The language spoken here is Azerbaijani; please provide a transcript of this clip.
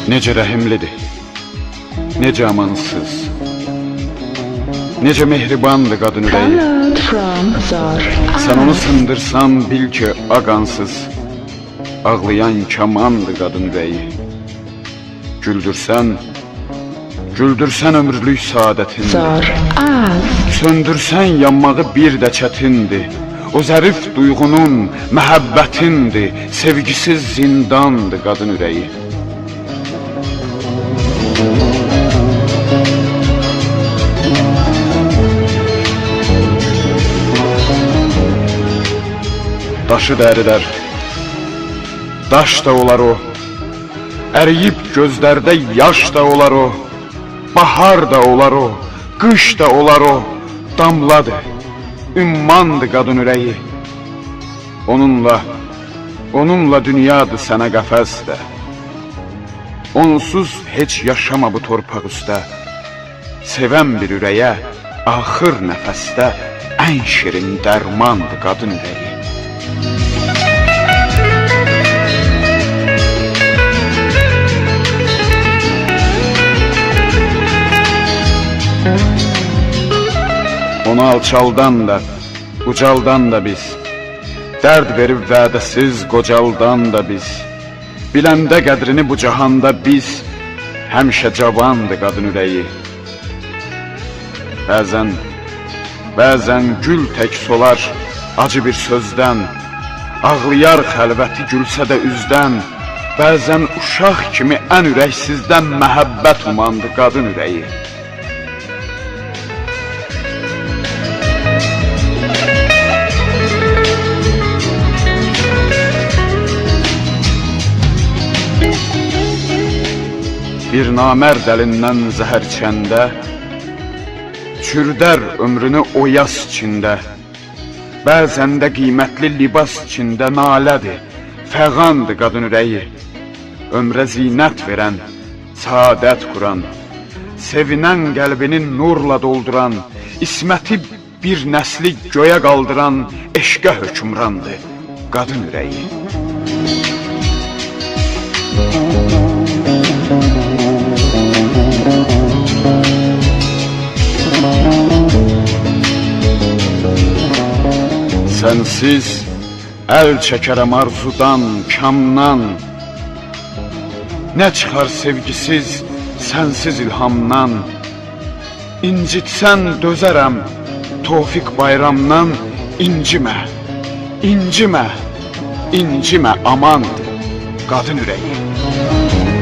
Necə rəhimlidir, necə amansız, necə mehribandır qadın ürəyi. Sən onu sındırsan bil ki aqansız, ağlayan kamandır qadın ürəyi. Güldürsən ömürlük saadətindir, söndürsən yanmağı bir də çətindir. O zərif duyğunun məhəbbətindir, sevgisiz zindandır qadın ürəyi. Daşı dərilər, daş da olar o, əriyib gözlərdə yaş da olar o, bahar da olar o, qış da olar o, damladır, ümmandır qadın ürəyi. Onunla dünyadır sənə qəfəsdə, onsuz heç yaşama bu torpaq üstə. Sevən bir ürəyə axır nəfəsdə ən şirin dərmandır qadın ürəyi. Onu alçaldan da, ucaldan da biz, dərd verib vədəsiz qocaldan da biz, biləndə qədrini bu cahanda biz, həmişə cavandır qadın ürəyi. Bəzən gül tək solar acı bir sözdən, ağlayar xəlvəti gülsə də üzdən, bəzən uşaq kimi ən ürəksizdən məhəbbət umandı qadın ürəyi. Bir namərd əlindən zəhər içəndə, çürdər ömrünü o yas içində. Bəzən də qiymətli libas içində nalədir, fəğandır qadın ürəyi. Ömrə zinət verən, saadət quran, sevinən qəlbini nurla dolduran, isməti bir nəsli göyə qaldıran eşqə hökmrandır qadın ürəyi. Sənsiz əl çəkərəm arzudan, kamdan, nə çıxar sevgisiz, sənsiz ilhamdan. İncitsən dözərəm Tofiq bayramdan, incimə, incimə, incimə amandır qadın ürəyi.